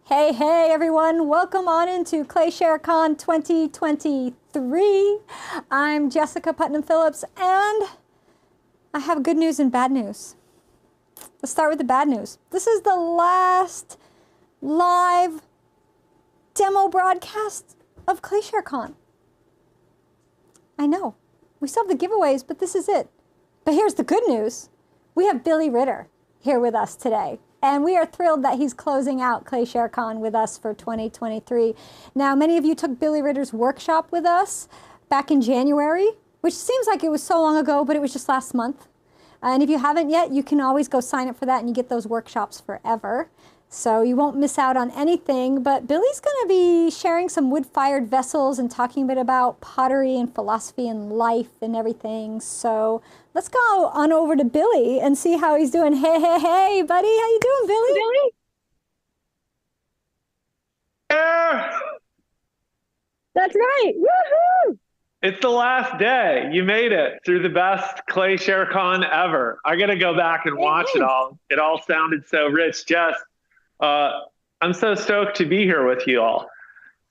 Hey everyone, welcome on into ClayShareCon 2023. I'm Jessica Putnam-Phillips and I have good news and bad news. Let's start with the bad news. This is the last live demo broadcast of ClayShareCon. I know, we still have the giveaways, but this is it. But here's the good news. We have Billy Ritter here with us today. And we are thrilled that he's closing out ClayShareCon with us for 2023. Now, many of you took Billy Ritter's workshop with us back in January, which seems like it was so long ago, but it was just last month. And if you haven't yet, you can always go sign up for that and you get those workshops forever. So you won't miss out on anything, but Billy's gonna be sharing some wood-fired vessels and talking a bit about pottery and philosophy and life and everything. So let's go on over to Billy and see how he's doing. Hey, buddy, how you doing, Billy? Yeah, That's right, woohoo! it's the last day. You made it through the best ClayShareCon ever. I got to go back and watch it all. It all sounded so rich. Jess, I'm so stoked to be here with you all.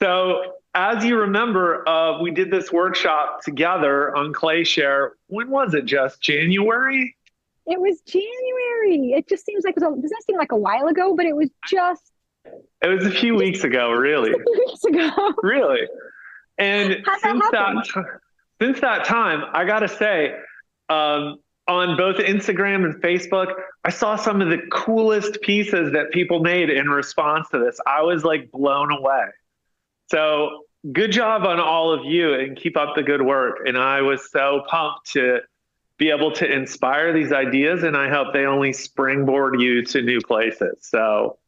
So, as you remember, we did this workshop together on ClayShare. When was it, Jess? January? It was January. It just seems like doesn't it seem like a while ago, but it was just It was a few weeks ago, really. weeks ago. Really. And How'd that happen? since that time, I got to say, on both Instagram and Facebook, I saw some of the coolest pieces that people made in response to this. I was like blown away. So good job on all of you and keep up the good work. And I was so pumped to be able to inspire these ideas. And I hope they only springboard you to new places. So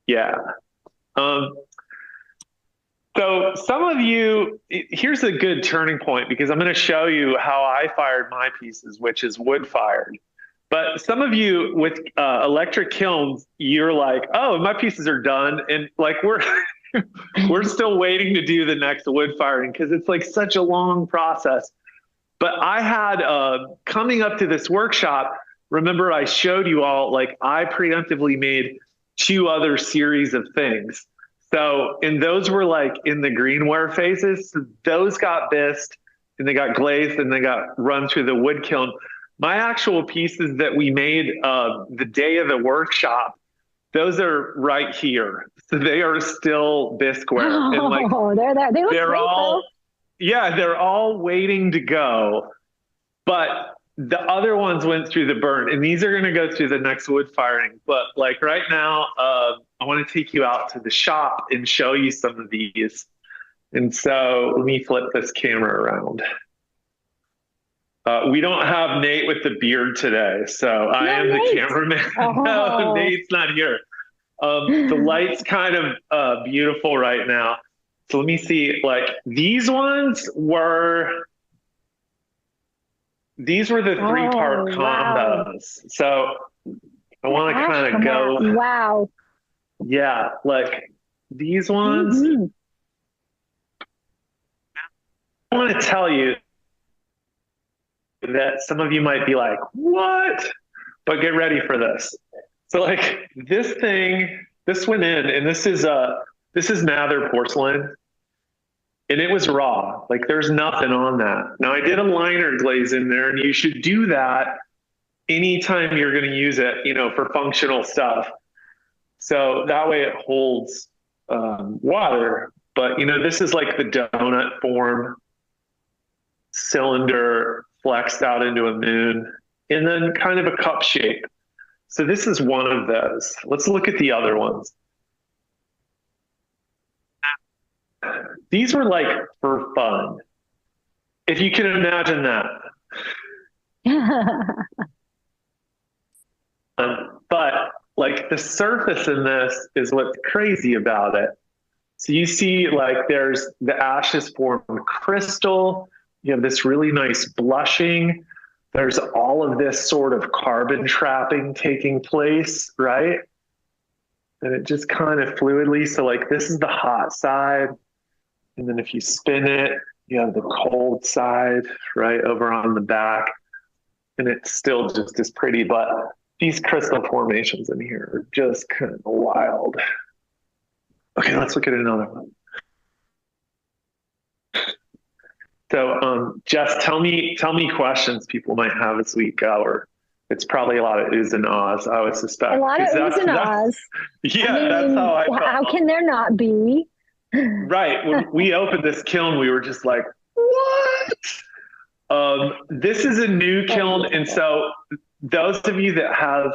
yeah. So some of you, here's a good turning point because I'm going to show you how I fired my pieces, which is wood fired. But some of you with electric kilns, you're like, oh, my pieces are done. And like we're still waiting to do the next wood firing because it's like such a long process. But I had coming up to this workshop, remember I showed you all, like I preemptively made 2 other series of things. So, and those were like in the greenware phases. So those got bisqued and they got glazed and they got run through the wood kiln. My actual pieces that we made the day of the workshop, those are right here. So they are still bisqueware. Oh, and like, they're there. They look they're great, all, though. yeah, they're all waiting to go. But the other ones went through the burn, and these are going to go through the next wood firing. But like right now, I want to take you out to the shop and show you some of these. And so let me flip this camera around. We don't have Nate with the beard today, so I am the cameraman. No, Nate's not here. The light's kind of beautiful right now. So let me see, like these ones were the 3-part combos. Wow. So I want to kind of go. Wow. Yeah, like these ones. Mm-hmm. I want to tell you that some of you might be like, what? But get ready for this. So like this thing, this went in, and this is Mather porcelain. And it was raw, like there's nothing on that. Now I did a liner glaze in there, and you should do that anytime you're going to use it, for functional stuff. So that way it holds water. But this is like the donut form cylinder flexed out into a moon, and then kind of a cup shape. So this is one of those. Let's look at the other ones. These were like for fun, if you can imagine that. But like the surface in this is what's crazy about it. So you see like there's the ashes form crystal. You have this really nice blushing. There's all of this sort of carbon trapping taking place, right? And it just kind of fluidly. So like this is the hot side. And then if you spin it, you have the cold side right over on the back. And it's still just as pretty, but these crystal formations in here are just kind of wild. Okay, let's look at another one. So, Jess, tell me questions people might have as we go, or it's probably a lot of oohs and ahs, I would suspect. A lot of oohs and ahs. Yeah, I mean, that's how I felt. how can there not be? Right. When we opened this kiln, we were just like, what? This is a new kiln. And so those of you that have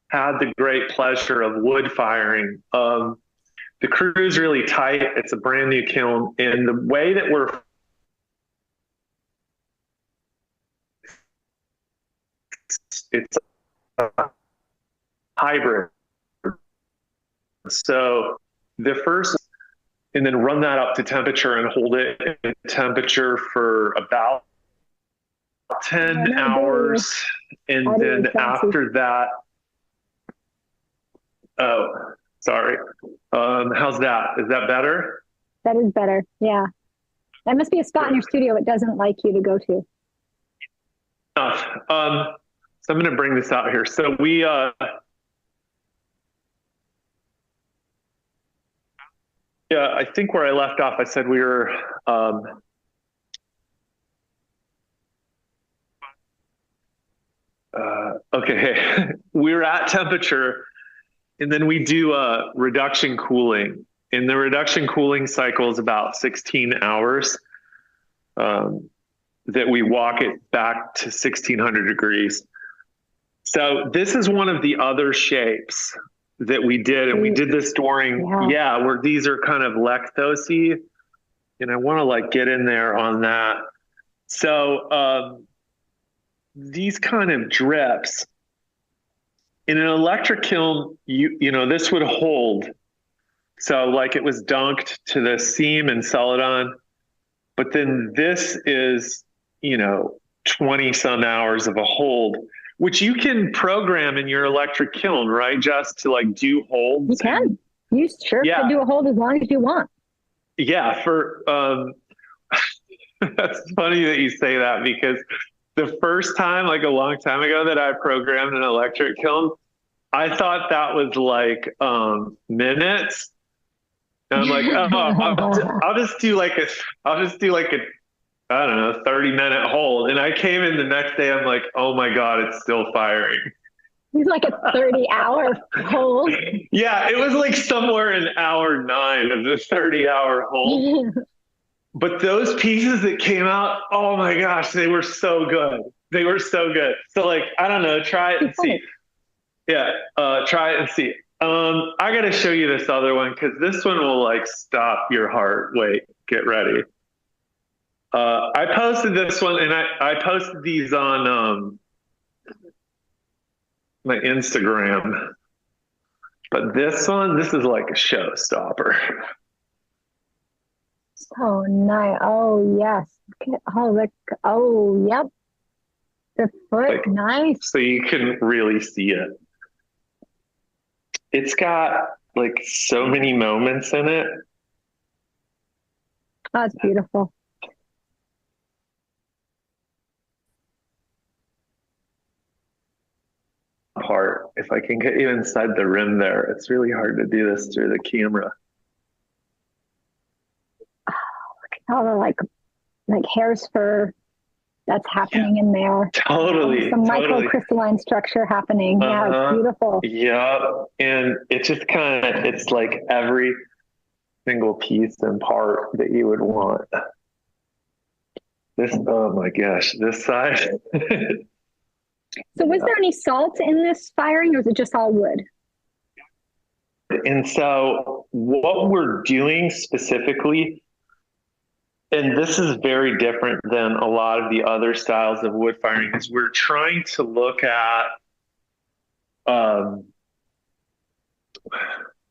had the great pleasure of wood firing, the crew is really tight. It's a brand new kiln. And the way that it's a hybrid. So the first, and then run that up to temperature and hold it in temperature for about 10 hours. And then after that, oh, sorry. How's that? Is that better? That is better. Yeah. That must be a spot in your studio it doesn't like you to go to. So I'm going to bring this out here. So yeah, I think where I left off, I said we were, okay, we were at temperature, and then we do reduction cooling. And the reduction cooling cycle is about 16 hours that we walk it back to 1600 degrees. So this is one of the other shapes that we did, and we did this during, where these are kind of lactosey, and I want to like get in there on that. So these kind of drips in an electric kiln, you know, this would hold. So like it was dunked to the seam in Celadon, but then this is, you know, 20 some hours of a hold, which you can program in your electric kiln, right? Just to like do holds. You can. You sure can do a hold as long as you want. Yeah. That's funny that you say that, because the first time, like a long time ago, that I programmed an electric kiln, I thought that was like minutes. And I'm like, oh, I'll just do like a, I don't know, 30-minute hold. And I came in the next day, I'm like, oh my God, it's still firing. He's like a 30-hour hold. Yeah, it was like somewhere in hour 9 of the 30-hour hold. But those pieces that came out, oh my gosh, they were so good. They were so good. So like, I don't know, try it and see. Yeah, try it and see. I got to show you this other one, because this one will like stop your heart. Wait, get ready. I posted this one, and I posted these on my Instagram. But this one, this is like a showstopper. Oh, nice. Oh, yes. Oh, look. Oh, yep. The foot, like, nice. So you can really see it. It's got like so many moments in it. Oh, it's beautiful. Part, if I can get you inside the rim there, it's really hard to do this through the camera. Oh, look at all the like hair's fur that's happening in there. Totally. Some microcrystalline structure happening. Yeah, it's beautiful. Yeah. And it just kind of, it's like every single piece and part that you would want. This, oh my gosh, this side. So was there any salt in this firing, or was it just all wood? And so what we're doing specifically, and this is very different than a lot of the other styles of wood firing, is we're trying to look at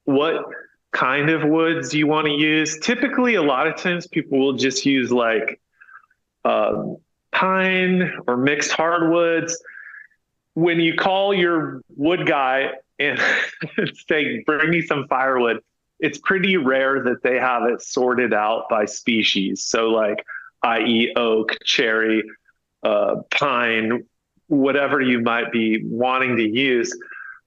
what kind of woods you want to use. Typically, a lot of times people will just use like pine or mixed hardwoods. When you call your wood guy and say, bring me some firewood, it's pretty rare that they have it sorted out by species. So like, i.e. oak, cherry, pine, whatever you might be wanting to use.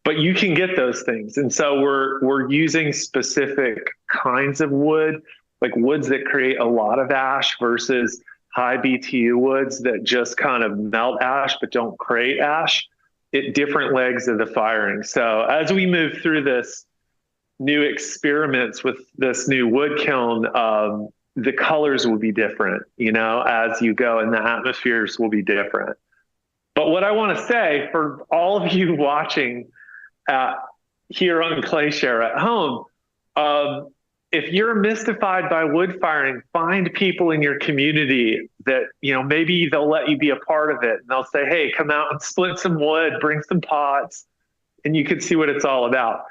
but you can get those things. And so we're using specific kinds of wood, like woods that create a lot of ash versus high BTU woods that just kind of melt ash but don't create ash at different legs of the firing. So as we move through this new experiments with this new wood kiln, the colors will be different, as you go, and the atmospheres will be different. But what I want to say for all of you watching here on ClayShare at home, if you're mystified by wood firing, find people in your community that, maybe they'll let you be a part of it, and they'll say, hey, come out and split some wood, bring some pots, and you can see what it's all about.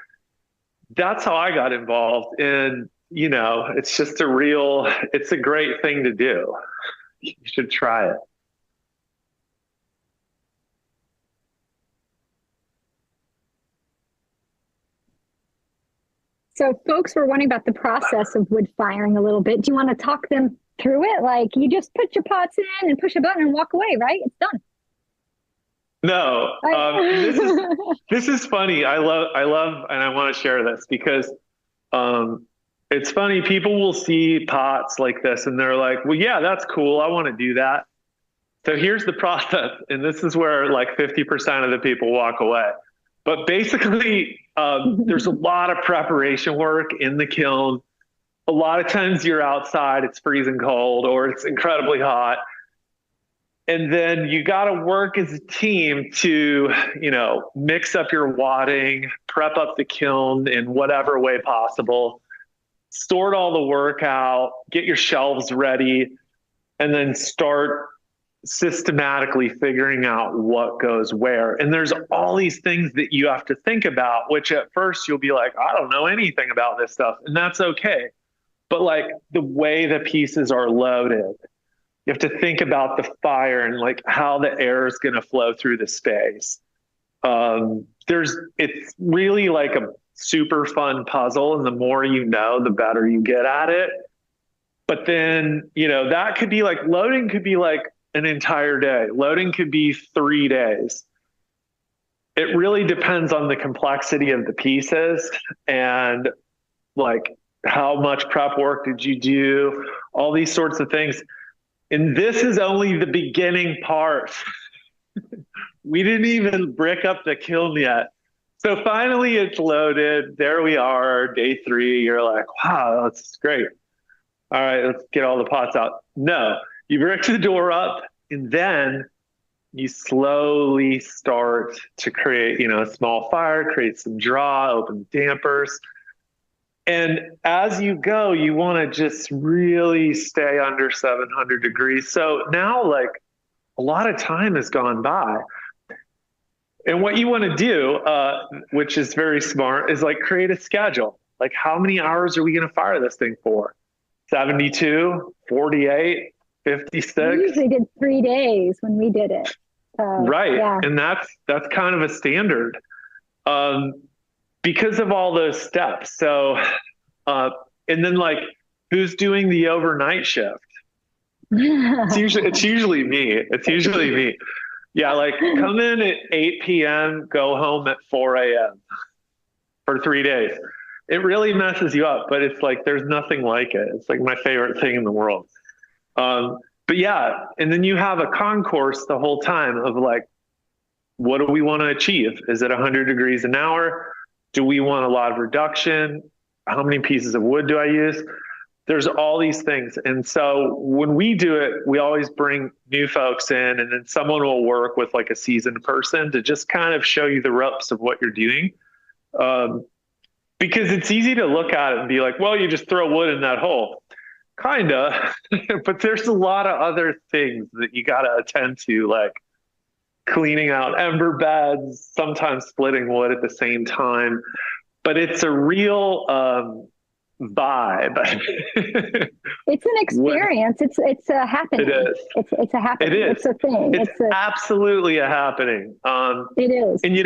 That's how I got involved. And, it's a great thing to do. You should try it. So folks were wondering about the process of wood firing a little bit. Do you want to talk them through it? Like, you just put your pots in and push a button and walk away, right? It's done. No, this is funny. I love, and I want to share this because it's funny. People will see pots like this and they're like, well, yeah, that's cool. I want to do that. So here's the process. And this is where like 50% of the people walk away. But basically, there's a lot of preparation work in the kiln. A lot of times you're outside, it's freezing cold or it's incredibly hot. And then you got to work as a team to, mix up your wadding, prep up the kiln in whatever way possible, sort all the work out, get your shelves ready, and then start systematically figuring out what goes where. And there's all these things that you have to think about, which at first you'll be like, I don't know anything about this stuff. And that's okay. But like the way the pieces are loaded, you have to think about the fire and like how the air is going to flow through the space. It's really like a super fun puzzle. And the more you know, the better you get at it. But then, that could be like loading could be like an entire day. Loading could be 3 days. It really depends on the complexity of the pieces and like how much prep work did you do, all these sorts of things. And this is only the beginning part. We didn't even brick up the kiln yet. So finally it's loaded. There we are, day 3. You're like, wow, that's great. All right, let's get all the pots out. No, you brick the door up and then you slowly start to create, a small fire, create some draw, open dampers. And as you go, you want to just really stay under 700 degrees. So now like a lot of time has gone by. And what you want to do, which is very smart, is like create a schedule. Like how many hours are we going to fire this thing for? 72, 48, 56? We usually did 3 days when we did it. Right. Yeah. And that's kind of a standard. Because of all those steps. So, and then like, who's doing the overnight shift? It's usually me. It's usually me. Yeah. Like come in at 8 p.m., go home at 4 a.m. for 3 days. It really messes you up, but it's like, there's nothing like it. It's like my favorite thing in the world. But yeah. And then you have a concourse the whole time of like, what do we want to achieve? Is it 100 degrees an hour? Do we want a lot of reduction? How many pieces of wood do I use? There's all these things. And so when we do it, we always bring new folks in and then someone will work with like a seasoned person to just kind of show you the ropes of what you're doing. Because it's easy to look at it and be like, well, you just throw wood in that hole. Kinda, but there's a lot of other things that you got to attend to, like cleaning out ember beds, sometimes splitting wood at the same time. But it's a real vibe. It's an experience. It's a happening. It is. It's a happening. It is. It's a thing. It's absolutely a happening. It is. And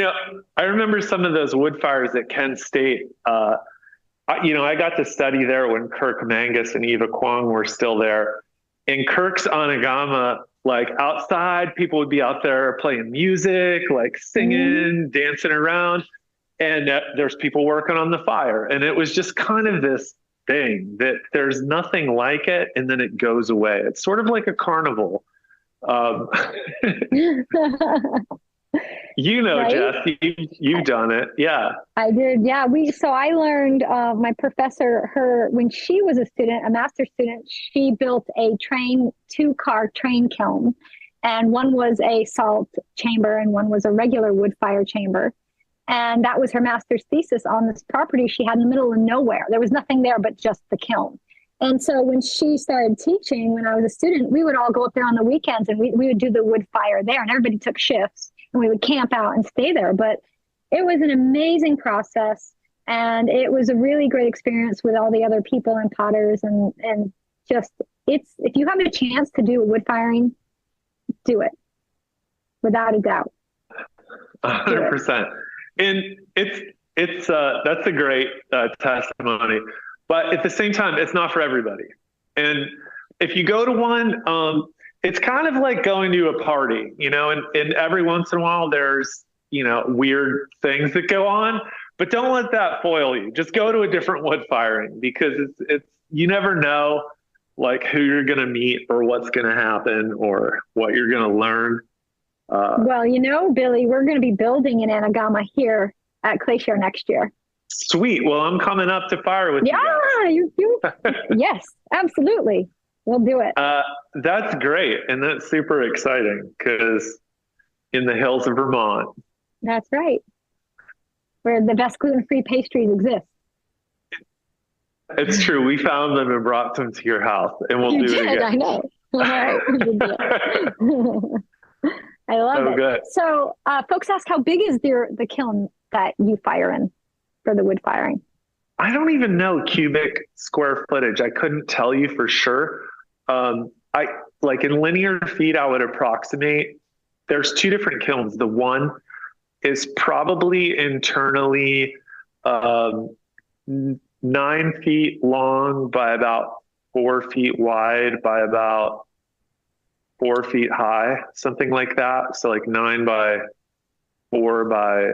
I remember some of those wood fires at Kent State. I got to study there when Kirk Mangus and Eva Kwong were still there. In Kirk's Onigama, like outside, people would be out there playing music, like singing, dancing around. and there's people working on the fire. And it was just kind of this thing that there's nothing like it, and then it goes away. It's sort of like a carnival. Um, Right? Jess, you've done it. Yeah. I did. Yeah. So I learned, my professor, when she was a student, a master's student, she built a two-car train kiln. And one was a salt chamber and one was a regular wood fire chamber. And that was her master's thesis on this property she had in the middle of nowhere. There was nothing there but just the kiln. And so when she started teaching, when I was a student, we would all go up there on the weekends and we would do the wood fire there, and everybody took shifts and we would camp out and stay there. But it was an amazing process, and it was a really great experience with all the other people and potters, and just, if you have a chance to do wood firing, do it without a doubt. 100%. And it's that's a great testimony, but at the same time, it's not for everybody. And if you go to one, it's kind of like going to a party, and every once in a while there's, weird things that go on, but don't let that foil you. Just go to a different wood firing, because it's you never know like who you're going to meet or what's going to happen or what you're going to learn. Well, Billy, we're going to be building in Anagama here at Clayshare next year. Sweet. Well, I'm coming up to fire with you. Yeah, yes, absolutely. We'll do it. That's great. And that's super exciting, because in the hills of Vermont. That's right. Where the best gluten-free pastries exist. It's true. We found them and brought them to your house, and we'll do it again. I know. All right. I love it. Good. So folks ask, how big is the kiln that you fire in for the wood firing? I don't even know cubic square footage. I couldn't tell you for sure. I like in linear feet, I would approximate. There's two different kilns. The one is probably internally 9 feet long by about 4 feet wide by about 4 feet high, something like that. So like 9 by 4 by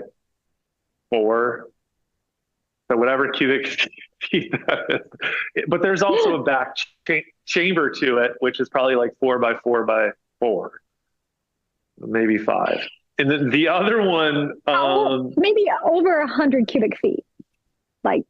4. So whatever cubic feet that is. But there's also a back chamber to it, which is probably like 4 by 4 by 4, maybe 5. And then the other one, maybe over 100 cubic feet, like.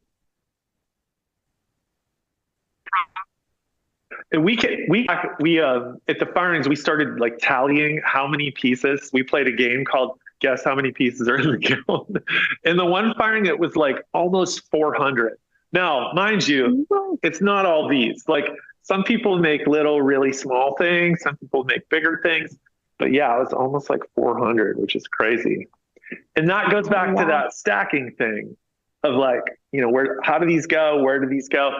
And we at the firings, we started like tallying how many pieces. We played a game called Guess How Many Pieces Are in the Kiln. In the one firing, it was like almost 400. Now, mind you, it's not all these. Like some people make little, really small things. Some people make bigger things. But yeah, it was almost like 400, which is crazy. And that goes back to that stacking thing of like, how do these go? Where do these go?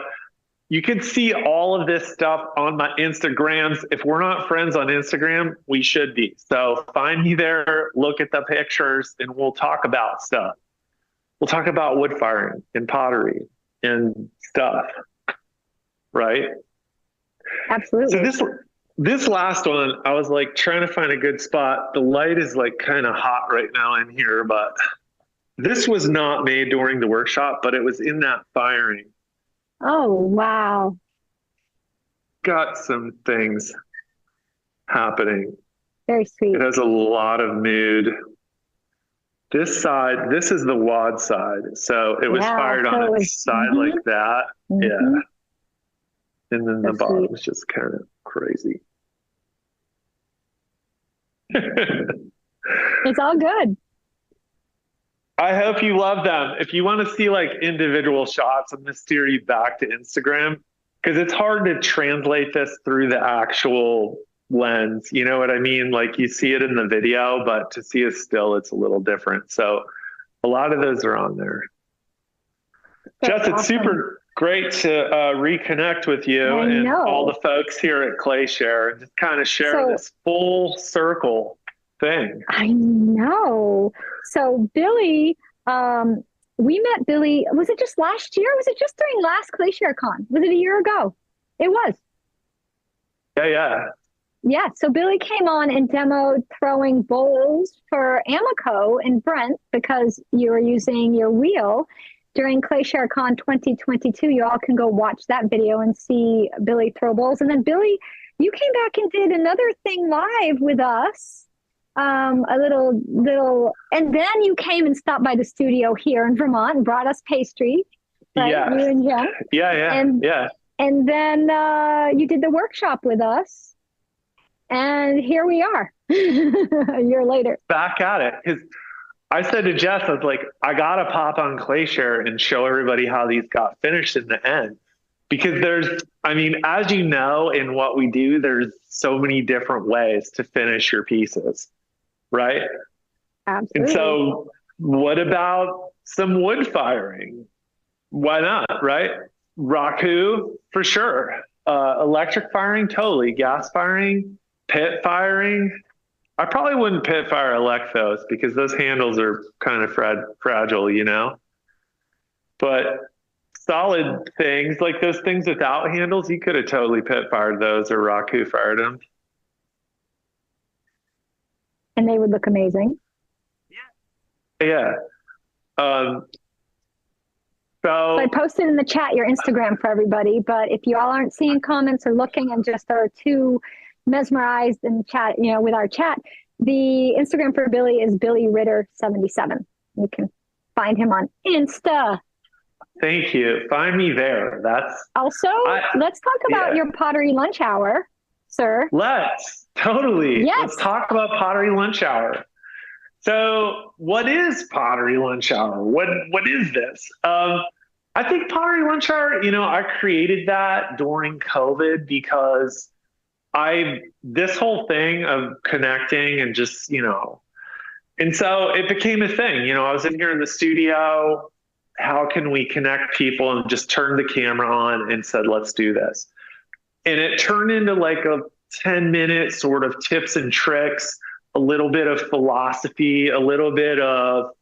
You can see all of this stuff on my Instagrams. If we're not friends on Instagram, we should be. So find me there, look at the pictures, and we'll talk about stuff. We'll talk about wood firing and pottery and stuff, right? Absolutely. So this last one, I was like trying to find a good spot. The light is like kind of hot right now in here, but this was not made during the workshop, but it was in that firing. Oh, wow. Got some things happening. Very sweet. It has a lot of mood. This side, this is the wad side. So it was fired on its side like that. Mm-hmm. Yeah. And then the bottom was just kind of crazy. It's all good. I hope you love them. If you want to see like individual shots, I'm going to steer you back to Instagram, because it's hard to translate this through the actual lens. You know what I mean? Like you see it in the video, but to see it still, it's a little different. So a lot of those are on there. Jess, it's super great to reconnect with you and all the folks here at Clayshare and just kind of share this full circle thing. I know. So Billy, we met Billy, was it just last year? Was it just during last Clayshare Con? Was it a year ago? It was. Yeah. Yeah, so Billy came on and demoed throwing bowls for Amico and Brent because you were using your wheel during ClayShareCon 2022. You all can go watch that video and see Billy throw bowls. And then Billy, you came back and did another thing live with us. A little, and then you came and stopped by the studio here in Vermont and brought us pastry, right? Yeah. You and Jen. Yeah. And then you did the workshop with us. And here we are a year later. Back at it. Because I said to Jess, I was like, I got to pop on ClayShare and show everybody how these got finished in the end. Because as you know, in what we do, there's so many different ways to finish your pieces, right? Absolutely. And so what about some wood firing? Why not, right? Raku, for sure. Electric firing, totally. Gas firing, pit firing. I probably wouldn't pit fire Electhos because those handles are kind of fragile, you know? But solid things, like those things without handles, you could have totally pit fired those or Raku fired them. And they would look amazing. Yeah. So I posted in the chat your Instagram for everybody, but if you all aren't seeing comments or looking and just are too mesmerized in chat, with our chat, the Instagram for Billy is Billy Ritter 77. You can find him on Insta. Thank you. Find me there. Let's talk about your pottery lunch hour, sir. Totally. Yes. Let's talk about pottery lunch hour. So what is pottery lunch hour? What is this? I think pottery lunch hour, I created that during COVID because this whole thing of connecting and just, and so it became a thing. I was in here in the studio. How can we connect people? And just turned the camera on and said, let's do this. And it turned into like a 10-minute sort of tips and tricks, a little bit of philosophy, a little bit of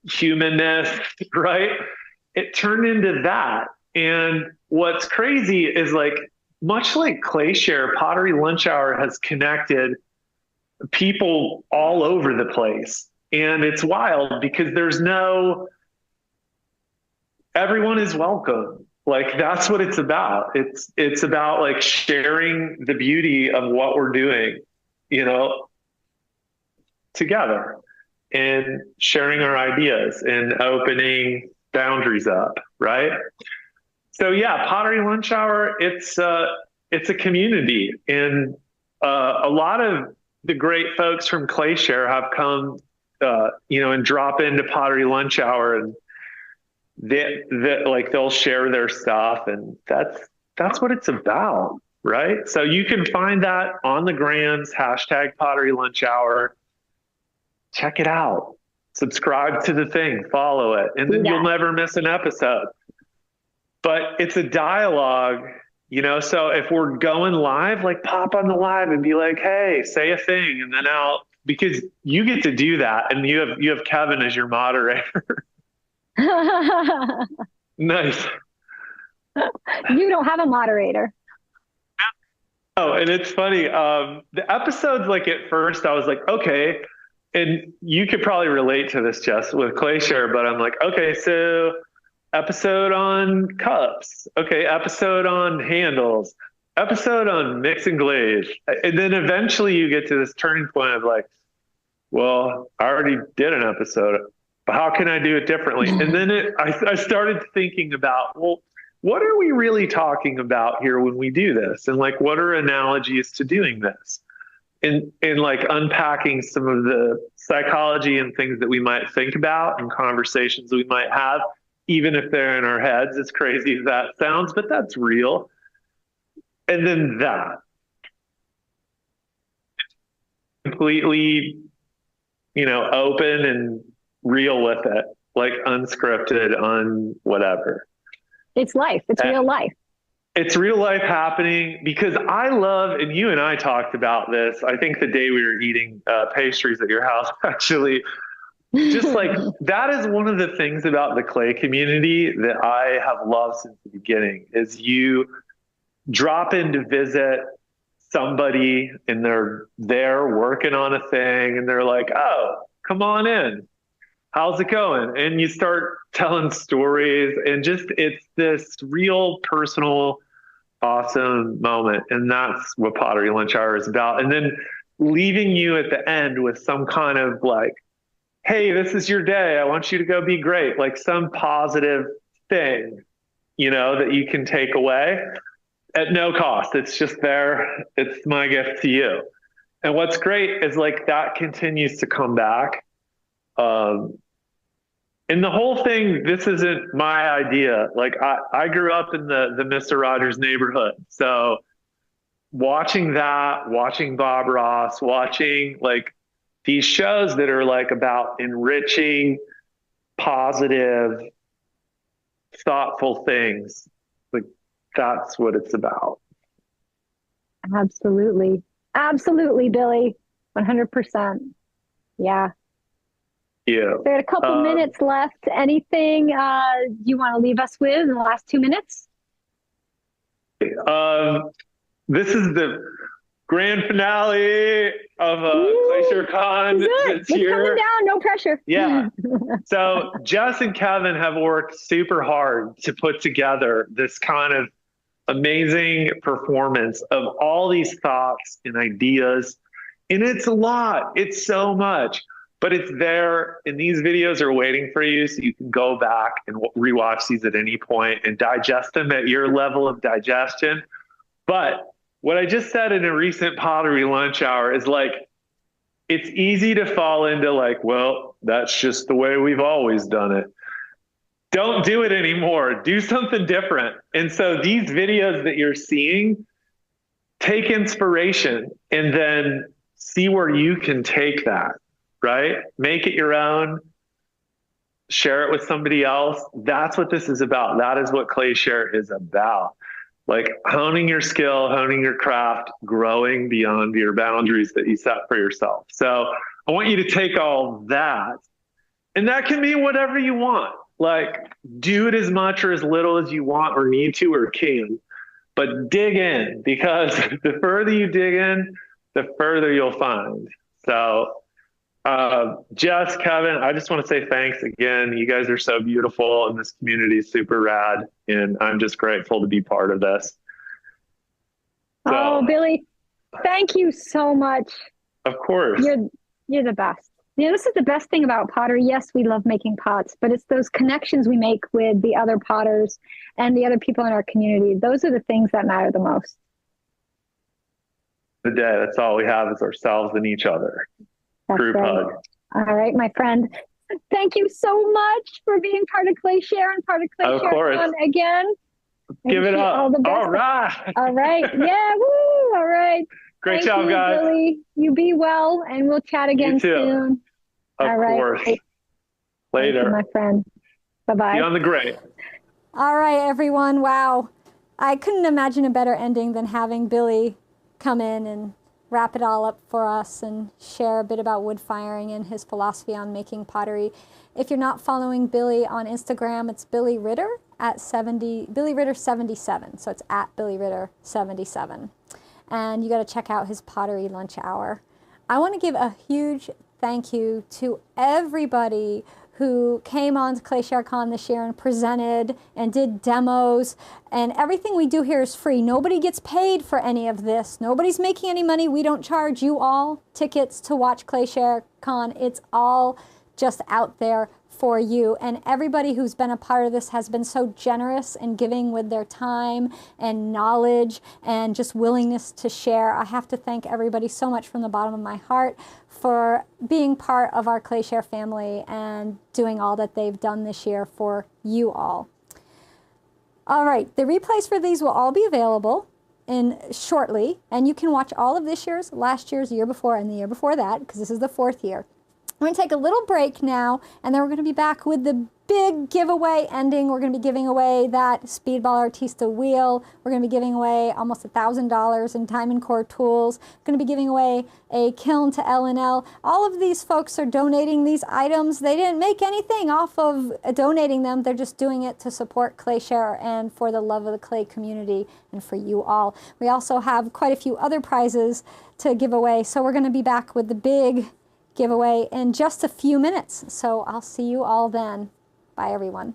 humanness, right? It turned into that. And what's crazy is much like ClayShare, Pottery Lunch Hour has connected people all over the place. And it's wild because everyone is welcome. That's what it's about. It's about sharing the beauty of what we're doing, together and sharing our ideas and opening boundaries up. Right. So yeah, Pottery Lunch Hour, it's a community, and a lot of the great folks from ClayShare have come, and drop into Pottery Lunch Hour, and they'll share their stuff, and that's what it's about, right? So you can find that on the grams, #Pottery Lunch Hour. Check it out, subscribe to the thing, follow it, and then you'll never miss an episode. But it's a dialogue, so if we're going live, pop on the live and be like, hey, say a thing, and then because you get to do that, and you have Kevin as your moderator. Nice. You don't have a moderator. Oh, and it's funny. The episodes, at first I was like, okay, and you could probably relate to this, Jess, with ClayShare, but I'm like, okay, so episode on cups. Okay, episode on handles. Episode on mix and glaze. And then eventually you get to this turning point of well, I already did an episode, but how can I do it differently? And then I started thinking about, well, what are we really talking about here when we do this? And what are analogies to doing this? And unpacking some of the psychology and things that we might think about and conversations we might have, even if they're in our heads, as crazy as that sounds, but that's real. And then that completely, open and real with it, unscripted, on whatever. It's life. It's real life. It's real life happening, because I love, and you and I talked about this, I think the day we were eating pastries at your house, actually, just that is one of the things about the clay community that I have loved since the beginning, is you drop in to visit somebody and they're there working on a thing and they're like, oh, come on in. How's it going? And you start telling stories and just it's this real personal, awesome moment. And that's what Pottery Lunch Hour is about. And then leaving you at the end with some kind of like, hey, this is your day. I want you to go be great. Like some positive thing, that you can take away at no cost. It's just there. It's my gift to you. And what's great is like that continues to come back. And the whole thing, this isn't my idea. Like I grew up in the Mr. Rogers neighborhood. So watching that, watching Bob Ross, watching like these shows that are like about enriching, positive, thoughtful things, like that's what it's about. Absolutely. Absolutely, Billy. 100%. Yeah. Yeah. We had a couple minutes left. Anything you want to leave us with in the last 2 minutes? This is the grand finale of Glacier Con this year. It's coming down, no pressure. Yeah. So Jess and Kevin have worked super hard to put together this kind of amazing performance of all these thoughts and ideas. And it's a lot. It's so much. But it's there, and these videos are waiting for you, so you can go back and rewatch these at any point and digest them at your level of digestion. But what I just said in a recent Pottery Lunch Hour is like, it's easy to fall into like, well, that's just the way we've always done it. Don't do it anymore. Do something different. And so these videos that you're seeing, take inspiration and then see where you can take that. Right? Make it your own. Share it with somebody else. That's what this is about. That is what ClayShare is about. Like honing your skill, honing your craft, growing beyond your boundaries that you set for yourself. So I want you to take all that, and that can mean whatever you want. Like do it as much or as little as you want or need to or can, but dig in, because the further you dig in, the further you'll find. So Jess, Kevin, I just want to say thanks again. You guys are so beautiful and this community is super rad. And I'm just grateful to be part of this. So, oh, Billy, thank you so much. Of course. You're the best. This is the best thing about pottery. Yes, we love making pots, but it's those connections we make with the other potters and the other people in our community. Those are the things that matter the most. The day, that's all we have is ourselves and each other. That's Group right. hug. All right, my friend. Thank you so much for being part of ClayShare and part of ClayShare again. Give it up. All the best. All right. All right. Yeah. Woo. All right. Great job, guys. Billy. You be well, and we'll chat again soon. Of course. Later. You, my friend. Bye-bye. Be on the great. All right, everyone. Wow. I couldn't imagine a better ending than having Billy come in and wrap it all up for us and share a bit about wood firing and his philosophy on making pottery. If you're not following Billy on Instagram, it's Billy Ritter at Billy Ritter 77. So it's at Billy Ritter 77. And you got to check out his Pottery Lunch Hour. I want to give a huge thank you to everybody who came on to ClayShareCon this year and presented and did demos, and everything we do here is free. Nobody gets paid for any of this. Nobody's making any money. We don't charge you all tickets to watch ClayShareCon. It's all just out there for you. And everybody who's been a part of this has been so generous in giving with their time and knowledge and just willingness to share. I have to thank everybody so much from the bottom of my heart for being part of our ClayShare family and doing all that they've done this year for you all. All right, the replays for these will all be available shortly, and you can watch all of this year's, last year's, the year before, and the year before that, because this is the 4th year. We're going to take a little break now, and then we're going to be back with the big giveaway ending. We're going to be giving away that Speedball Artista wheel. We're going to be giving away almost $1,000 in Diamond Core tools. We're going to be giving away a kiln to L&L. All of these folks are donating these items. They didn't make anything off of donating them. They're just doing it to support ClayShare and for the love of the clay community and for you all. We also have quite a few other prizes to give away. So we're going to be back with the big giveaway in just a few minutes. So I'll see you all then. Bye, everyone.